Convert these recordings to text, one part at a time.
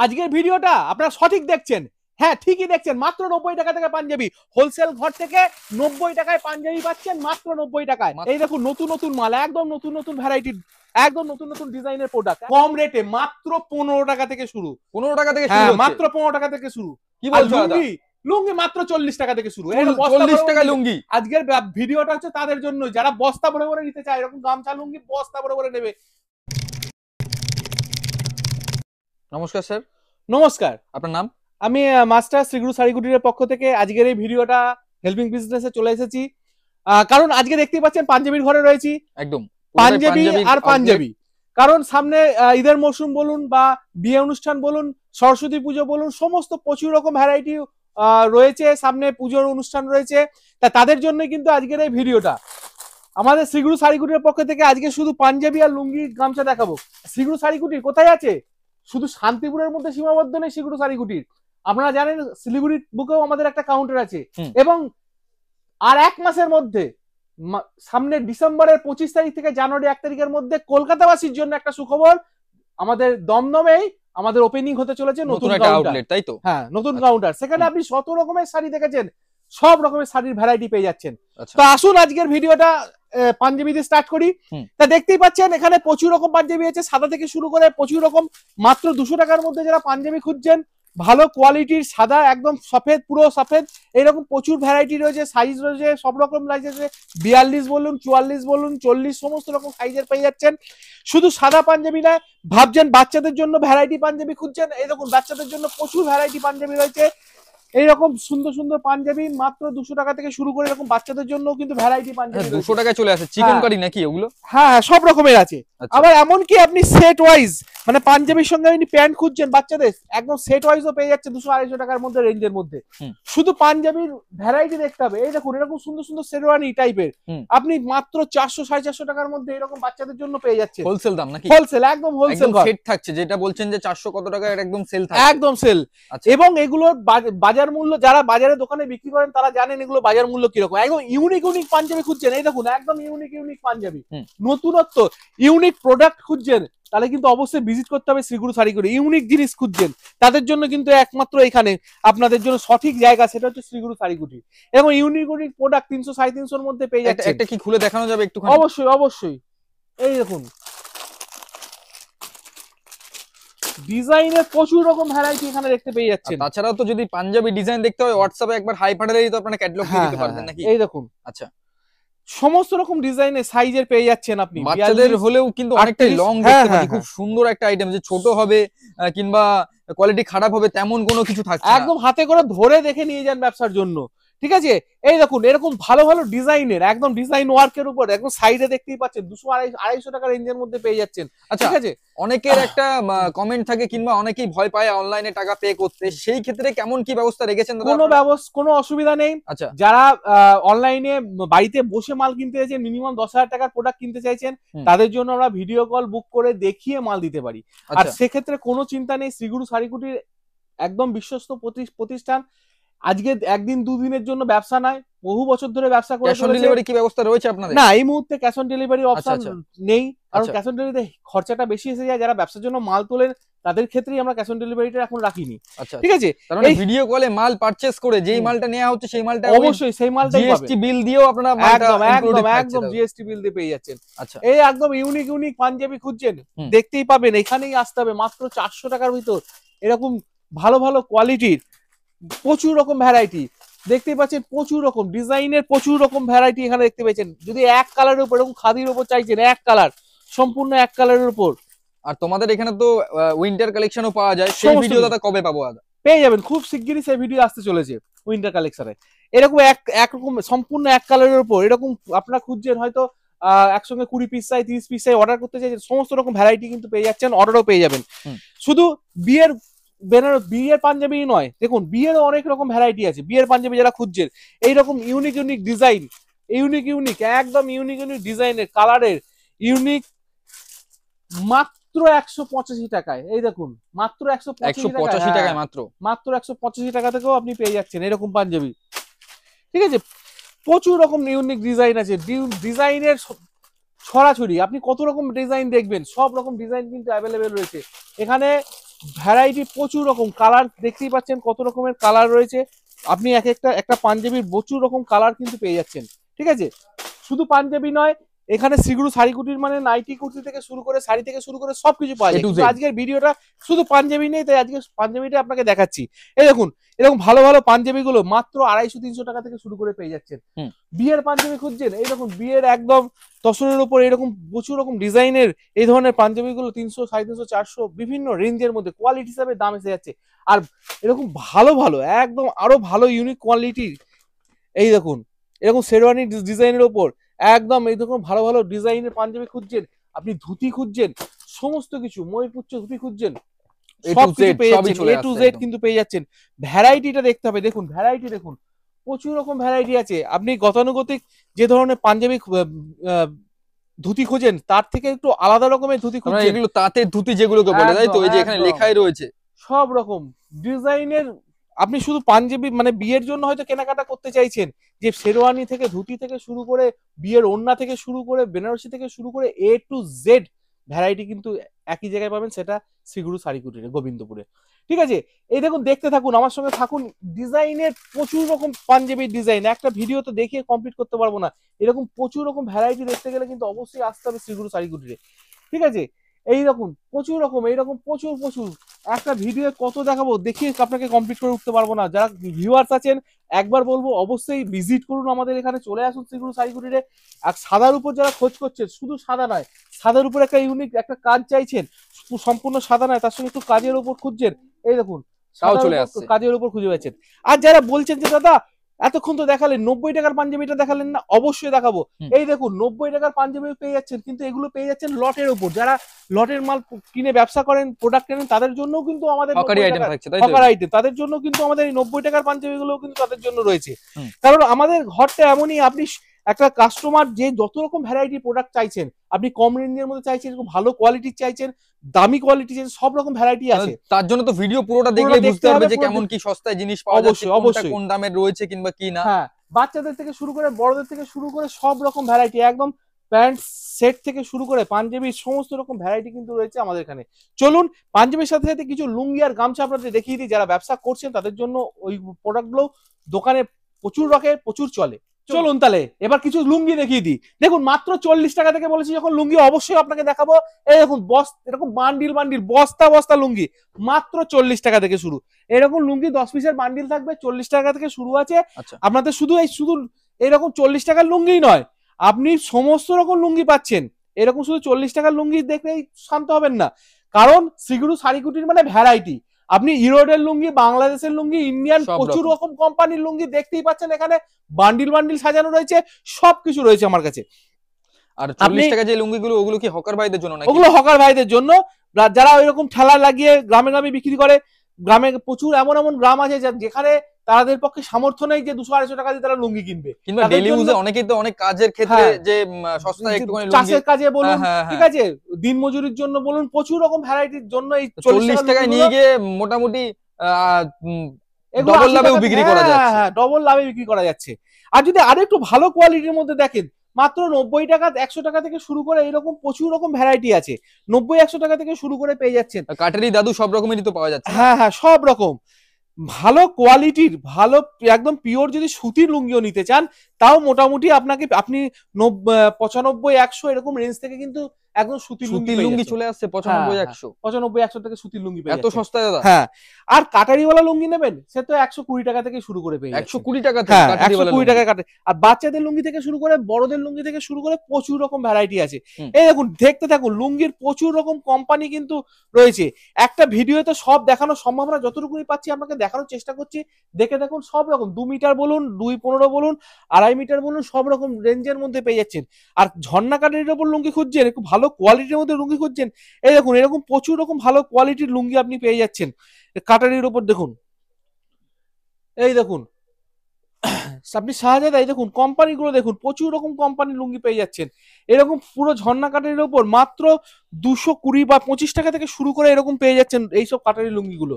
আজকের ভিডিওটা আপনারা সঠিক দেখছেন, হ্যাঁ ঠিকই দেখছেন। মাত্র 90 টাকা থেকে পাঞ্জাবি, হোলসেল ঘর থেকে 90 টাকায় পাঞ্জাবি পাচ্ছেন, মাত্র 90 টাকায়। এই দেখুন নতুন নতুন মাল, একদম নতুন নতুন ভ্যারাইটির, একদম নতুন নতুন ডিজাইনের প্রোডাক্ট, কম রেটে মাত্র 15 টাকা থেকে শুরু। 15 টাকা থেকে শুরু, মাত্র 15 টাকা থেকে শুরু। কি বলছো দাদা? লুঙ্গি মাত্র 40 টাকা থেকে শুরু। 40 টাকা লুঙ্গি। আজকের ভিডিওটা হচ্ছে তাদের জন্য যারা বস্তা ভরে ভরে নিতে চায়, এরকম গামছা লুঙ্গি বস্তা ভরে ভরে নেবে। নমস্কার স্যার। নমস্কার, আপনার নাম? আমি মাস্টার শ্রীগুরু শাড়িকুটিরের পক্ষ থেকে আজকের এই ভিডিওটা হেল্পিং বিজনেসে চলে এসেছি। কারণ আজকে দেখতেই পাচ্ছেন পাঞ্জাবির ঘরে রয়েছি, একদম পাঞ্জাবি আর পাঞ্জাবি। কারণ সামনে ঈদের মৌসুম বলুন বা বিয়ে অনুষ্ঠান বলুন, সরস্বতী পুজো বলুন, সমস্ত প্রচুর রকম ভ্যারাইটি রয়েছে, সামনে পুজোর অনুষ্ঠান রয়েছে। তা তাদের জন্য কিন্তু আজকের এই ভিডিওটা। আমাদের শ্রীগুরু শাড়িকুটির পক্ষ থেকে আজকে শুধু পাঞ্জাবি আর লুঙ্গি গামছা দেখাবো। শ্রীগুরু শাড়িকুটির কোথায় আছে? শুধু শান্তিপুরের মধ্যে সীমাবদ্ধ নেই শ্রীগুরু শাড়িকুটির, আপনারা জানেন শিলিগুড়ির বুকেও আমাদের একটা কাউন্টার আছে। এবং আর এক মাসের মধ্যে, সামনে ডিসেম্বরের 25 তারিখ থেকে জানুয়ারি 1 তারিখের মধ্যে কলকাতাবাসীর জন্য একটা সুখবর, আমাদের দমদমেই আমাদের ওপেনিং হতে চলেছে নতুন আউটলেট, তাই তো? হ্যাঁ, নতুন কাউন্টার। সেখানে আপনি 100 রকমের শাড়ি দেখেছেন, সব রকমের শাড়ির ভ্যারাইটি পেয়ে যাচ্ছেন। তো আসুন আজকের ভিডিওটা পাঞ্জাবি দিয়ে স্টার্ট করি। তা দেখতেই পাচ্ছেন এখানে প্রচুর রকম পাঞ্জাবি আছে, সাদা থেকে শুরু করে প্রচুর রকম। মাত্র 200 টাকার মধ্যে যারা পাঞ্জাবি খুঁজছেন, ভালো কোয়ালিটির সাদা একদম সফেদ, পুরো সফেদ, এরকম প্রচুর ভ্যারাইটি রয়েছে, সাইজ রয়েছে, সব রকম সাইজ আছে। 42 বলুন, 44 বলুন, 40, সমস্ত রকম সাইজের পেয়ে যাচ্ছেন। শুধু সাদা পাঞ্জাবি না, ভাবছেন বাচ্চাদের জন্য ভ্যারাইটি পাঞ্জাবি খুঁজছেন, এই দেখুন বাচ্চাদের জন্য প্রচুর ভ্যারাইটি পাঞ্জাবি রয়েছে। এইরকম সুন্দর সুন্দর পাঞ্জাবি মাত্র 200 টাকা থেকে শুরু করে, এরকম বাচ্চাদের জন্য কিন্তু ভ্যারাইটি পাঞ্জাবি 200 টাকায় চলে আসে। চিকন কারি নাকি ওগুলো? হ্যাঁ, সব রকমের আছে। আবার এমন কি আপনি সেট ওয়াইজ, মানে পাঞ্জাবির সঙ্গে আপনি প্যান্ট খুঁজছেন বাচ্চাদের, একদম সেট ওয়াইজও পেয়ে যাচ্ছে 200-250 টাকার মধ্যে, রেঞ্জের মধ্যে। শুধু পাঞ্জাবির ভ্যারাইটি দেখতে হবে। এই দেখুন এরকম সুন্দর সুন্দর শেরওয়ানি টাইপের আপনি মাত্র 400-450 টাকার মধ্যে এরকম বাচ্চাদের জন্য পেয়ে যাচ্ছে। হোলসেল দাম নাকি? হোলসেল, একদম হোলসেল সেট থাকছে, যেটা বলছেন যে 400 কত টাকা, একদম সেল থাকছে, একদম সেল। এবং এগুলোর বাজার মূল্য, যারা বাজারে দোকানে বিক্রি করেন তারা জানেন এগুলো বাজার মূল্য কিরকম। একদম ইউনিক ইউনিক পাঞ্জাবি খুঁজছেন, এই দেখুন একদম ইউনিক ইউনিক পাঞ্জাবি, নতুনত্ব, ইউনিক প্রোডাক্ট খুঁজছেন, তাহলে কিন্তু অবশ্যই ভিজিট করতে হবে শ্রীগুরু শাড়িকুটি। ইউনিক জিনিস খুঁজছেন, তাদের জন্য কিন্তু একমাত্র এখানে আপনাদের জন্য সঠিক জায়গা, সেটা হচ্ছে শ্রীগুরু শাড়িকুটি। এবং ইউনিক ইউনিক প্রোডাক্ট 300-350 মধ্যে পেয়ে যাচ্ছে। একটা কি খুলে দেখানো যাবে একটু? অবশ্যই অবশ্যই। এই দেখুন ডিজাইনের প্রচুর রকম ভ্যারাইটি এখানে দেখতে পেয়ে যাচ্ছেন। তাছাড়াও তো যদি পাঞ্জাবি ডিজাইন দেখতে হয়, হোয়াটসঅ্যাপে একবার হাই পাঠালেই তো আপনারা ক্যাটালগ দিয়ে দিতে পারবেন নাকি? এই দেখুন, আচ্ছা, সমস্ত রকম ডিজাইনের সাইজের পেয়ে যাচ্ছেন আপনি। বাচ্চাদের হলেও কিন্তু অনেকটাই লং দেখতে পাচ্ছি, খুব সুন্দর একটা আইটেম। যে ছোট হবে কিংবা কোয়ালিটি খারাপ হবে তেমন কোনো কিছু থাকছে না, একদম হাতে করে ধরে দেখে নিয়ে যান ব্যবসার জন্য, ঠিক আছে? এই দেখুন এরকম ভালো ভালো ডিজাইনের, একদম ডিজাইন ওয়ার্কের উপর, একদম সাইডে দেখতেই পাচ্ছেন 200-250 টাকা রেঞ্জের মধ্যে পেয়ে যাচ্ছেন। ঠিক আছে, অনেকের একটা কমেন্ট থাকে কিংবা অনেকেই ভয় পায় অনলাইনে টাকা পে করতে, সেই ক্ষেত্রে কেমন কি ব্যবস্থা রেখেছেন? কোনো অসুবিধা নেই। আচ্ছা, যারা অনলাইনে বাড়িতে বসে মাল কিনতে চাইছেন, মিনিমাম 10,000 টাকার প্রোডাক্ট কিনতে চাইছেন, তাদের জন্য আমরা ভিডিও কল বুক করে দেখিয়ে মাল দিতে পারি। আর সেক্ষেত্রে কোনো চিন্তা নেই, শ্রীগুরু শাড়িকুটির একদম বিশ্বস্ত প্রতিষ্ঠান। আজকে একদিন দুদিনের জন্য ব্যবসা নয়, বহু বছর ধরে ব্যবসা করে। ক্যাশ অন ডেলিভারি কি ব্যবস্থা রয়েছে আপনাদের? না, এই মুহূর্তে ক্যাশ অন ডেলিভারি অপশন নেই, কারণ ক্যাশ অন ডেলিভারিতে খরচাটা বেশি এসে যায়। যারা ব্যবসার জন্য মাল তোলেন তাদের ক্ষেত্রেই আমরা ক্যাশ অন ডেলিভারিটা এখন রাখিনি। ঠিক আছে, তার মানে ভিডিও কলে মাল পারচেজ করে যেই মালটা নেওয়া হচ্ছে সেই মালটা অবশ্যই সেই মালটাই পাবেন। জিএসটি বিল দিয়েও আপনারা একদম জিএসটি বিল দিয়ে পেয়ে যাচ্ছেন। আচ্ছা, এই একদম ইউনিক ইউনিক পাঞ্জাবি খুঁজছেন, দেখতেই পাবেন, এখানেই আসতে হবে। মাত্র 400 টাকার ভিতর এরকম ভালো ভালো কোয়ালিটির প্রচুর রকম ভ্যারাইটি দেখতেই পাচ্ছেন, প্রচুর রকম ডিজাইনের প্রচুর রকম ভ্যারাইটি এখানে দেখতে পাচ্ছেন। যদি এক কালারের উপর, এরকম খাদির উপর চাইছেন, এক কালার, সম্পূর্ণ এক কালারের উপর। আর তোমাদের এখানে তো উইন্টার কালেকশনও পাওয়া যায়, সেই ভিডিও দাদা কবে পাবো? দাদা পেয়ে যাবেন, খুব শিগগিরই সেই ভিডিও আসতে চলেছে উইন্টার কালেকশনে। এরকম একরকম সম্পূর্ণ এক কালারের উপর, এরকম আপনারা খুঁজছেন, হয়তো একসঙ্গে 20 পিস চাই, 30 পিস চাই, অর্ডার করতে চাইছেন, সমস্ত রকম ভ্যারাইটি কিন্তু পেয়ে যাচ্ছেন, অর্ডারও পেয়ে যাবেন। শুধু বিয়ের পাঞ্জাবি নয়, দেখুন বিয়েরও অনেক রকম ভ্যারাইটি আছে। বিয়ের পাঞ্জাবি যারা খুঁজছেন, এইরকম ইউনিক ইউনিক ডিজাইন, একদম ইউনিক ইউনিক ডিজাইনের, কালারের, ইউনিক, মাত্র 185 টাকায়। এই দেখুন মাত্র 185 টাকায়, মাত্র 185 টাকা থেকেও আপনি পেয়ে যাচ্ছেন এরকম পাঞ্জাবি। ঠিক আছে, প্রচুর রকম ইউনিক ডিজাইন আছে, ডিজাইনের ছড়াছড়ি। আপনি কত রকম ডিজাইন দেখবেন, সব রকম ডিজাইন কিন্তু অ্যাভেলেবেল রয়েছে এখানে। ভ্যারাইটি প্রচুর রকম কালার, দেখতেই পাচ্ছেন কত রকমের কালার রয়েছে। আপনি একটা পাঞ্জাবির প্রচুর রকম কালার কিন্তু পেয়ে যাচ্ছেন। ঠিক আছে, শুধু পাঞ্জাবি নয়, এখানে শ্রীগুরু শাড়ি কুটির মানে নাইটি কুর্তি থেকে শুরু করে শাড়ি থেকে শুরু করে সবকিছু পাওয়া যায়। কিন্তু আজকের ভিডিওটা শুধু পাঞ্জাবি নেই, তাই আজকে পাঞ্জাবিটা আপনাকে দেখাচ্ছি। এই দেখুন এরকম ভালো ভালো পাঞ্জাবি গুলো মাত্র 250-300 টাকা থেকে শুরু করে পেয়ে যাচ্ছেন। বিয়ের পাঞ্জাবি খুঁজছেন, এই দেখুন বিয়ের একদম তসরের উপর এরকম প্রচুর রকম ডিজাইনের এই ধরনের পাঞ্জাবি গুলো 300, 350, 400 বিভিন্ন রেঞ্জের মধ্যে কোয়ালিটি হিসাবে দাম এসে যাচ্ছে। আর এরকম ভালো ভালো একদম আরো ভালো ইউনিক কোয়ালিটির এই দেখুন এরকম শেরওয়ানি ডিজাইনের ওপর একদম এই দেখুন ভালো ভালো ডিজাইনের পাঞ্জাবি খুঁজছেন, আপনি ধুতি খুঁজছেন, সমস্ত কিছু ময়ূরপুচ্ছ ধুতি খুঁজছেন, সব কিছু পেয়ে যাচ্ছেন, A to Z কিন্তু পেয়ে যাচ্ছেন। ভ্যারাইটিটা দেখতে হবে, দেখুন ভ্যারাইটি দেখুন প্রচুর রকম ভ্যারাইটি আছে। আপনি গতানুগতিক যে ধরনের পাঞ্জাবি ধুতি খোঁজেন তার থেকে একটু আলাদা রকমের ধুতি খুঁজছেন, এগুলো তাঁতের ধুতি যেগুলোকে বলে, তাই তো? এই যে এখানে লেখাই রয়েছে সব রকম ডিজাইনের। আপনি শুধু পাঞ্জাবি মানে বিয়ের জন্য হয়তো কেনাকাটা করতে চাইছেন, যে শেরওয়ানি থেকে ধুতি থেকে শুরু করে বিয়ের ওড়না থেকে শুরু করে বেনারসি থেকে শুরু করে A to Z ভ্যারাইটি কিন্তু একই জায়গায় পাবেন, সেটা শ্রীগুরু শাড়ি কুটিরে গোবিন্দপুরে। ঠিক আছে, এই দেখুন দেখতে থাকুন আমার সঙ্গে থাকুন। ডিজাইনের প্রচুর রকম পাঞ্জাবির ডিজাইন, একটা ভিডিও তো দেখিয়ে কমপ্লিট করতে পারবো না। এরকম প্রচুর রকম ভ্যারাইটি দেখতে গেলে কিন্তু অবশ্যই আসতে হবে শ্রীগুরু শাড়ি কুটিরে। ঠিক আছে, এই রকম প্রচুর রকম এইরকম প্রচুর প্রচুর একটা ভিডিও কত দেখাবো, দেখিয়ে আপনাকে কমপ্লিট করে উঠতে পারবো না। যারা ভিউয়ার্স আছেন একবার বলবো অবশ্যই ভিজিট করুন আমাদের এখানে, চলে আসুন শ্রীগুরু শাড়ি কুটিরে। আর সাদার উপর যারা খোঁজ করছেন, শুধু সাদা নয়, সাদার উপর একটা ইউনিক একটা কাজ চাইছেন, সম্পূর্ণ সাদা নয় তার সঙ্গে একটু কাজের উপর খুঁজছেন, এই দেখুন কাজের উপর খুঁজে পাচ্ছেন। আর যারা বলছেন যে দাদা এতক্ষণ তো দেখালেন 90 টাকার পাঞ্জাবিটা দেখালেন না, অবশ্যই দেখাবো। এই দেখুন 90 টাকার পাঞ্জাবি পেয়ে যাচ্ছেন, কিন্তু এগুলো পেয়ে যাচ্ছেন লটের উপর। যারা লটের মাল কিনে ব্যবসা করেন, প্রোডাক্ট কেনেন, তাদের জন্য কিন্তু আমাদের হকার আইটেম, তাদের জন্য কিন্তু আমাদের এই 90 টাকার পাঞ্জাবি গুলো কিন্তু তাদের জন্য রয়েছে। কারণ আমাদের ঘরটা এমনই, আপনি একটা কাস্টমার যে যত রকম ভ্যারাইটি প্রোডাক্ট চাইছেন, আপনি কম রেঞ্জের মধ্যে চাইছেন, ভালো কোয়ালিটির চাইছেন, দামি কোয়ালিটি চাইছেন, সব রকম ভ্যারাইটি আছে। তার জন্য তো ভিডিও পুরোটা দেখলে বুঝতে পারবে যে কেমন কি সস্তায় জিনিস পাওয়া যাচ্ছে, অবশ্যই কোন দামের রয়েছে কিংবা কি না। হ্যাঁ, বাচ্চাদের থেকে শুরু করে বড়দের থেকে শুরু করে সব রকম ভ্যারাইটি, একদম প্যান্ট সেট থেকে শুরু করে পাঞ্জাবির সমস্ত রকম ভ্যারাইটি কিন্তু রয়েছে আমাদের এখানে। চলুন পাঞ্জাবির সাথে সাথে কিছু লুঙ্গি আর গামছা আপনাদের দেখিয়ে দিই। যারা ব্যবসা করছেন তাদের জন্য ওই প্রোডাক্টগুলো দোকানে প্রচুর রকমের প্রচুর চলে। চলুন তাহলে এবার কিছু লুঙ্গি দেখিয়ে দিই। দেখুন মাত্র 40 টাকা থেকে বলেছি যখন লুঙ্গি অবশ্যই আপনাকে দেখাবো। এই দেখুন এরকম বান্ডিল বান্ডিল বস্তা বস্তা লুঙ্গি মাত্র 40 টাকা থেকে শুরু। এরকম লুঙ্গি 10 পিসের বান্ডিল থাকবে, 40 টাকা থেকে শুরু আছে আপনাদের। শুধু এরকম 40 টাকার লুঙ্গি নয়, আপনি সমস্ত রকম লুঙ্গি পাচ্ছেন। এরকম শুধু 40 টাকার লুঙ্গি দেখলেই শান্ত হবেন না, কারণ শ্রীগুরু শাড়ি কুটির মানে ভ্যারাইটি। আপনি ইউরোপের লুঙ্গি, বাংলাদেশের লুঙ্গি, ইন্ডিয়ান প্রচুর রকম কোম্পানির লুঙ্গি দেখতেই পাচ্ছেন। এখানে বান্ডিল বান্ডিল সাজানো রয়েছে, সবকিছু রয়েছে আমার কাছে। আর 40 টাকা যে লুঙ্গিগুলো, ওগুলো কি হকার ভাইদের জন্য নাকি? ওগুলো হকার ভাইদের জন্য, যারা ওইরকম ঠেলা লাগিয়ে গ্রামে গ্রামে বিক্রি করে। গ্রামে প্রচুর এমন এমন গ্রাম আছে যেখানে তাদের পক্ষে সামর্থ্য নেই যে 200-250 টাকা দিয়ে তারা লুঙ্গি কিনবে। কিংবা ডেইলি ইউজে অনেকেই তো অনেক কাজের ক্ষেত্রে যে সস্তায় একটুখানি লুঙ্গি, চাষের কাজে বলুন, ঠিক আছে, দিন মজুরির জন্য বলুন, প্রচুর রকম ভ্যারাইটির জন্য এই 40 টাকায় নিয়ে গিয়ে মোটামুটি ডবল লাভে বিক্রি করা যাচ্ছে। হ্যাঁ, ডবল লাভে বিক্রি করা যাচ্ছে। আর যদি আরো একটু ভালো কোয়ালিটির মধ্যে দেখেন, মাত্র 90 টাকা 100 টাকা থেকে শুরু করে এরকম প্রচুর রকম ভ্যারাইটি আছে। 90-100 টাকা থেকে শুরু করে পেয়ে যাচ্ছেন। কাটারি দাদু সব রকমেরই তো পাওয়া যাচ্ছে। হ্যাঁ হ্যাঁ, সব রকম ভালো কোয়ালিটির, ভালো একদম পিওর যদি সুতির লুঙ্গিও নিতে চান, তাও মোটামুটি আপনি 95-100 এরকম রেঞ্জ থেকে কিন্তু একদম সুতির লুঙ্গি চলে আসছে। 95-100 থেকে সুতির লুঙ্গি পেয়ে এত সস্তায় দাদা। হ্যাঁ, আর কাটারিওয়ালা লুঙ্গি নেবেন সে তো 120 টাকা থেকে শুরু করে পেয়ে 120 টাকা, 120 টাকা কাটে। আর বাচ্চাদের লুঙ্গি থেকে শুরু করে বড়দের লুঙ্গি থেকে শুরু করে প্রচুর রকম ভ্যারাইটি আছে। এই দেখুন দেখতে থাকুন, লুঙ্গির প্রচুর রকম কোম্পানি কিন্তু রয়েছে। একটা ভিডিওতে সব দেখানো সম্ভব না, যতটুকুই পাচ্ছি আপনাকে দেখানোর চেষ্টা করছি। দেখে দেখুন সব রকম 2 মিটার বলুন, 2.15 বলুন, 2.5 মিটার বলুন, সব রকম রেঞ্জের মধ্যে পেয়ে যাচ্ছেন। আর ঝর্ণা কাটারির উপর লুঙ্গি খুঁজছেন, একটু ভালো কোয়ালিটির মধ্যে লুঙ্গি খুঁজছেন, এই দেখুন এরকম প্রচুর রকম ভালো কোয়ালিটির লুঙ্গি আপনি পেয়ে যাচ্ছেন কাটারির উপর। দেখুন এই দেখুন আপনি শাহজাদা, এই দেখুন কোম্পানিগুলো দেখুন, প্রচুর রকম কোম্পানির লুঙ্গি পেয়ে যাচ্ছেন। এরকম পুরো ঝর্ণা কাটারির উপর মাত্র 220 বা 25 টাকা থেকে শুরু করে এরকম পেয়ে যাচ্ছেন এইসব কাটারি লুঙ্গিগুলো।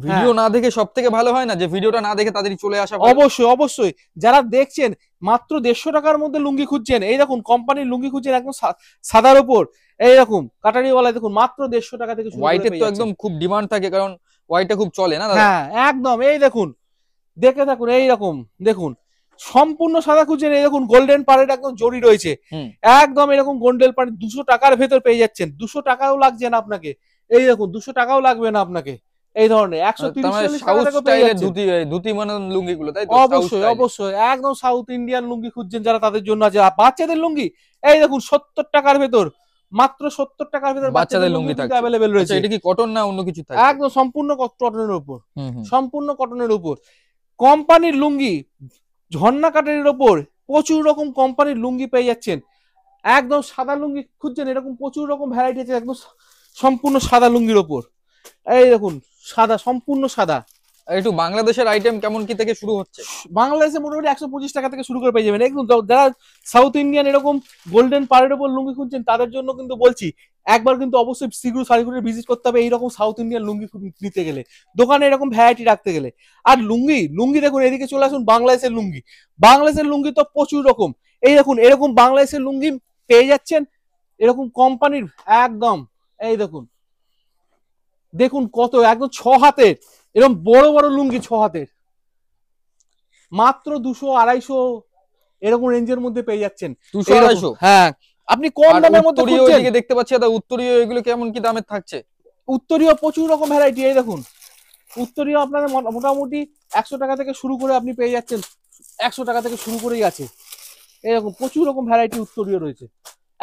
ভিডিও না দেখে সব থেকে ভালো হয় না, যে ভিডিওটা না দেখে তাদের চলে আসা। অবশ্যই অবশ্যই, যারা দেখছেন মাত্র 150 টাকার মধ্যে লুঙ্গি খুঁজছেন, এই দেখুন কোম্পানির লুঙ্গি খুঁজছেন একদম সাদার উপর, এইরকম কাটারিওয়ালা দেখুন মাত্র 150 টাকা থেকে শুরু করে হোয়াইটের তো একদম খুব ডিমান্ড থাকে, কারণ হোয়াইটটা খুব চলে না দাদা। হ্যাঁ একদম, এই দেখুন দেখে থাকুন, এইরকম দেখুন সম্পূর্ণ সাদা খুঁজছেন, এই দেখুন গোল্ডেন পাড়ের একদম জড়ি রয়েছে, একদম এরকম গোল্ডেন পাড়ে 200 টাকার ভেতর পেয়ে যাচ্ছেন, 200 টাকাও লাগছে না আপনাকে, এই দেখুন 200 টাকাও লাগবে না আপনাকে, এই ধরনের 130 টাকা পেয়ে যাচ্ছেন ধুতি মানে লুঙ্গি গুলো, তাই তো? অবশ্যই অবশ্যই, একদম সাউথ ইন্ডিয়ান লুঙ্গি খুঁজছেন যারা, তাদের জন্য আছে। আর বাচ্চাদের লুঙ্গি এই দেখুন 70 টাকার ভেতর, মাত্র 70 টাকার ভেতর বাচ্চাদের লুঙ্গি অ্যাভেলেবেল রয়েছে। এটা কি কটন না অন্য কিছু থাকে? একদম সম্পূর্ণ কটনের উপর, সম্পূর্ণ কটনের উপর কোম্পানির লুঙ্গি, ঝর্ণা কাটারির উপর প্রচুর রকম কোম্পানির লুঙ্গি পেয়ে যাচ্ছেন। একদম সাদা লুঙ্গি খুঁজছেন, এরকম প্রচুর রকম ভ্যারাইটি আছে, একদম সম্পূর্ণ সাদা লুঙ্গির উপর, এই দেখুন সাদা, সম্পূর্ণ সাদা। একটু বাংলাদেশের আইটেম কেমন কি থেকে শুরু হচ্ছে? বাংলাদেশে মোটামুটি 125 টাকা থেকে শুরু করে পেয়ে যাবেন। একদম যারা সাউথ ইন্ডিয়ান এরকম গোল্ডেন পাড়ের উপর লুঙ্গি খুঁজছেন তাদের জন্য কিন্তু বলছি, একবার কিন্তু অবশ্যই শ্রীগুরু শাড়িগুলো ভিজিট করতে হবে এইরকম সাউথ ইন্ডিয়ান লুঙ্গি নিতে গেলে, দোকানে এরকম ভ্যারাইটি রাখতে গেলে। আর লুঙ্গি লুঙ্গি দেখুন, এদিকে চলে আসুন বাংলাদেশের লুঙ্গি, বাংলাদেশের লুঙ্গি তো প্রচুর রকম, এই দেখুন এরকম বাংলাদেশের লুঙ্গি পেয়ে যাচ্ছেন এরকম কোম্পানির, একদম এই দেখুন, দেখুন কত একদম 6 হাতের এরকম বড় বড় লুঙ্গি, 6 হাতের মাত্র 200-250 এরকম রেঞ্জের মধ্যে পেয়ে যাচ্ছেন। 200-250? হ্যাঁ, আপনি কম দামের মধ্যে খুঁজছেন। দেখতে পাচ্ছি দাদা উত্তরীয়, এগুলো কেমন কি দামের থাকছে? উত্তরীয় প্রচুর রকম ভ্যারাইটি, এই দেখুন উত্তরীয় আপনাদের মোটামুটি 100 টাকা থেকে শুরু করে আপনি পেয়ে যাচ্ছেন, 100 টাকা থেকে শুরু করেই আছে, এরকম প্রচুর রকম ভ্যারাইটি উত্তরীয় রয়েছে,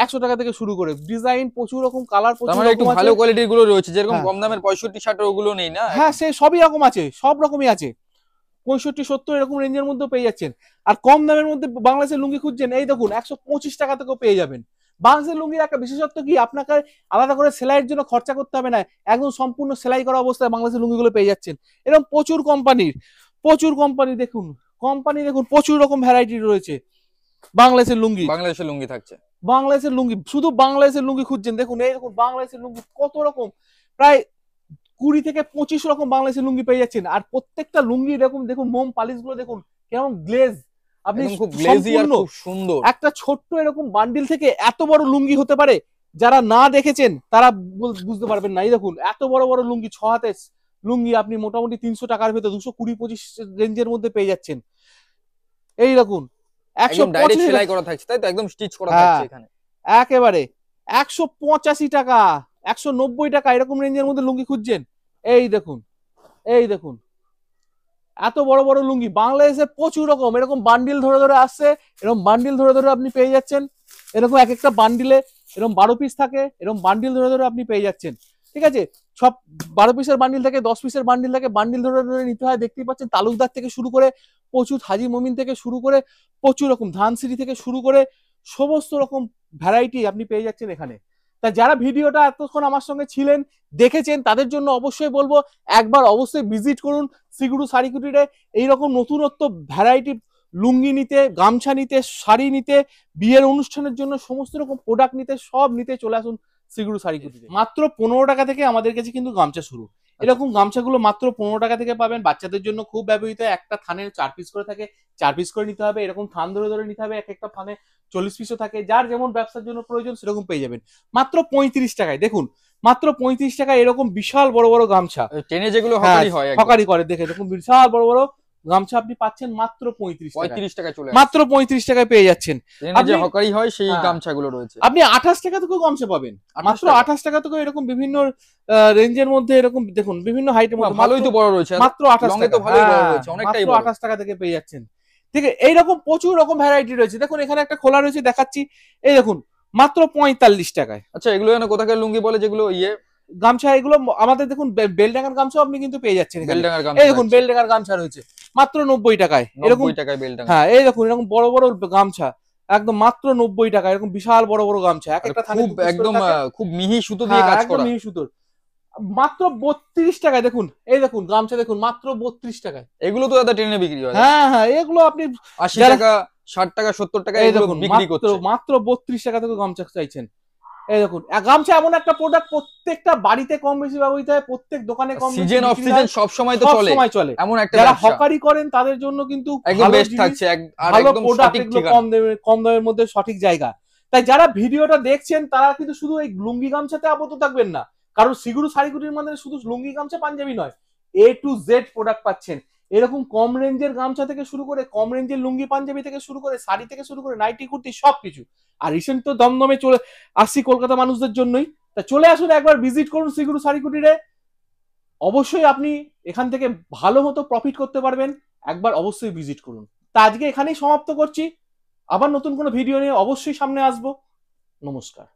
100 টাকা থেকে শুরু করে ডিজাইন প্রচুর রকম, কালার প্রচুর রকম, একটু ভালো কোয়ালিটির গুলো রয়েছে, যেরকম কম দামের 65-60 ওগুলো নেই না? হ্যাঁ সে সবই রকম আছে, সব রকমই আছে, 65-70 এরকম রেঞ্জের মধ্যে পেয়ে যাচ্ছেন। আর কম দামের মধ্যে বাংলাদেশের লুঙ্গি খুঁজছেন, এই দেখুন 125 টাকা থেকেও পেয়ে যাবেন। বাংলাদেশের লুঙ্গির একটা বিশেষত্ব কি, আপনাকে আলাদা করে সেলাইয়ের জন্য খরচা করতে হবে না, একদম সম্পূর্ণ সেলাই করা অবস্থায় বাংলাদেশের লুঙ্গিগুলো পেয়ে যাচ্ছেন। এরকম প্রচুর কোম্পানি দেখুন, প্রচুর রকম ভ্যারাইটি রয়েছে বাংলাদেশের লুঙ্গি থাকছে। বাংলাদেশের লুঙ্গি, শুধু বাংলাদেশের লুঙ্গি খুঁজছেন, দেখুন এই দেখুন বাংলাদেশের লুঙ্গি কত রকম, প্রায় 20 থেকে 25 রকম বাংলাদেশের লুঙ্গি পেয়ে যাচ্ছেন। আর প্রত্যেকটা লুঙ্গি এরকম দেখুন, মোম পালিশ গুলো দেখুন কেমন গ্লেজ, আপনি খুব গ্লেজি আর খুব সুন্দর। একটা ছোট্ট এরকম বান্ডিল থেকে এত বড় লুঙ্গি হতে পারে, যারা না দেখেছেন তারা বুঝতে পারবেন না। এই দেখুন এত বড় বড় লুঙ্গি, 6 হাতের লুঙ্গি আপনি মোটামুটি 300 টাকার ভেতর 220-25 রেঞ্জের মধ্যে পেয়ে যাচ্ছেন। এই দেখুন 125 সেলাই করা থাকছে, তাই তো? একদম স্টিচ করা থাকছে এখানে একেবারে 185 টাকা, 190 টাকা এরকম রেঞ্জের মধ্যে লুঙ্গি খুঁজছেন, এই দেখুন এত বড় বড় লুঙ্গি। বাংলাদেশে প্রচুর রকম এরকম বান্ডিল ধরে ধরে আসছে, এরকম বান্ডিল ধরে ধরে আপনি পেয়ে যাচ্ছেন, এরকম এক একটা বান্ডিলে এরকম 12 পিস থাকে, এরকম বান্ডিল ধরে ধরে আপনি পেয়ে যাচ্ছেন। ঠিক আছে, সব 12 পিসের বান্ডিল থাকে, 10 পিসের বান্ডিল থাকে, বান্ডিল ধরে ধরে নিতে হয়। দেখতেই পাচ্ছেন তালুকদার থেকে শুরু করে প্রচুর, হাজি মমিন থেকে শুরু করে প্রচুর রকম, ধানসিঁড়ি থেকে শুরু করে সমস্ত রকম ভ্যারাইটি আপনি পেয়ে যাচ্ছেন এখানে। তা যারা ভিডিওটা এতক্ষণ আমার সঙ্গে ছিলেন, দেখেছেন, তাদের জন্য অবশ্যই বলবো একবার অবশ্যই ভিজিট করুন শ্রীগুরু শাড়ি কুটিরে। এইরকম নতুনত্ব ভ্যারাইটি লুঙ্গি নিতে, গামছা নিতে, শাড়ি নিতে, বিয়ের অনুষ্ঠানের জন্য সমস্ত রকম প্রোডাক্ট নিতে, সব নিতে চলে আসুন শ্রীগুরু শাড়ি কুটিরে। মাত্র 15 টাকা থেকে আমাদের কাছে কিন্তু গামছা শুরু। এরকম গামছাগুলো মাত্র 15 টাকা থেকে পাবেন। বাচ্চাদের জন্য খুব ব্যবহৃত, একটা থানে 4 পিস করে থাকে, 4 পিস করে নিতে হবে, এরকম থান ধরে ধরে নিতে হবে, এক একটা থানে 40 পিসও থাকে, যার যেমন ব্যবসার জন্য প্রয়োজন সেরকম পেয়ে যাবেন মাত্র 35 টাকায়। দেখুন মাত্র 35 টাকায় এরকম বিশাল বড় বড় গামছা, ট্রেনে যেগুলো হকারি হয়, হকারি করে, দেখে এরকম বিশাল বড় বড় গামছা আপনি পাচ্ছেন মাত্র 35 টাকায়, চলে মাত্র 35 টাকায় পেয়ে যাচ্ছেন। যে হকারি হয় সেই গামছাগুলো রয়েছে, আপনি 28 টাকা থেকেও গামছা পাবেন, মাত্র 28 টাকা থেকেও এরকম বিভিন্ন রেঞ্জের মধ্যে, এরকম দেখুন বিভিন্ন হাইটের মধ্যে, ভালোই তো বড় রয়েছে, মাত্র 28 টাকা, ভালোই বড় রয়েছে, অনেকটাই বড়, 28 টাকা থেকে পেয়ে যাচ্ছেন। ঠিক আছে, এইরকম প্রচুর রকম ভ্যারাইটি রয়েছে। দেখুন এখানে একটা খোলা রয়েছে, দেখাচ্ছি, এই দেখুন মাত্র 45 টাকায়। আচ্ছা, এগুলো যেন কোথাকার লুঙ্গি বলে, যেগুলো গামছা, এগুলো আমাদের দেখুন বেলডাঙ্গার গামছা আপনি কিন্তু পেয়ে যাচ্ছেন। এই দেখুন বেলডাঙ্গার গামছা রয়েছে মাত্র 90 টাকায়, এরকম বেলডাঙ্গা। হ্যাঁ, এই দেখুন এরকম বড় বড় গামছা একদম মাত্র 90 টাকা, এরকম বিশাল বড় বড় গামছা, এক একটা থানে একদম খুব মিহি সুতো দিয়ে কাজ করা, মিহি সুতোর, মাত্র 32 টাকায়। দেখুন এই দেখুন গামছা, দেখুন মাত্র 32 টাকায়। এগুলো তো দাদা ট্রেনে বিক্রি হয়। হ্যাঁ, এগুলো আপনি 80 টাকা, 60 টাকা, 70 টাকা এগুলো বিক্রি করতে, মাত্র 32 টাকা থেকে গামছা চাইছেন। এই দেখুন, গামছা এমন একটা প্রোডাক্ট প্রত্যেকটা বাড়িতে কম বেশি ব্যবহৃত হয়, প্রত্যেক দোকানে কম বেশি সিজন অফ সিজন সব সময় তো সব চলে, সময় চলে। এমন একটা যারা ব্যবসা হকারি করেন তাদের জন্য কিন্তু একদম ভালো বেস্ট জিনিস, থাকছে, আর ভালো একদম প্রোডাক্ট, সঠিক এগুলো ঠিকানা। কম দামের মধ্যে সঠিক জায়গা। তাই যারা ভিডিওটা দেখছেন তারা কিন্তু শুধু এই লুঙ্গি গামছাতে আবদ্ধ থাকবেন না, কারণ সিগুরু শাড়িগুটির মধ্যে শুধু লুঙ্গি গামছা পাঞ্জাবি নয়, A to Z প্রোডাক্ট পাচ্ছেন। এরকম কম রেঞ্জের গামছা থেকে শুরু করে, কম রেঞ্জের লুঙ্গি পাঞ্জাবি থেকে শুরু করে, শাড়ি থেকে শুরু করে, নাইটি কুর্তি সবকিছু। আর রিসেন্ট তো দমদমে চলে আসছি কলকাতা মানুষদের জন্যই, তা চলে আসুন একবার ভিজিট করুন সিগুরু শাড়ি কুটিরে। অবশ্যই আপনি এখান থেকে ভালো মতো প্রফিট করতে পারবেন, একবার অবশ্যই ভিজিট করুন। তা আজকে এখানেই সমাপ্ত করছি, আবার নতুন কোনো ভিডিও নিয়ে অবশ্যই সামনে আসবো। নমস্কার।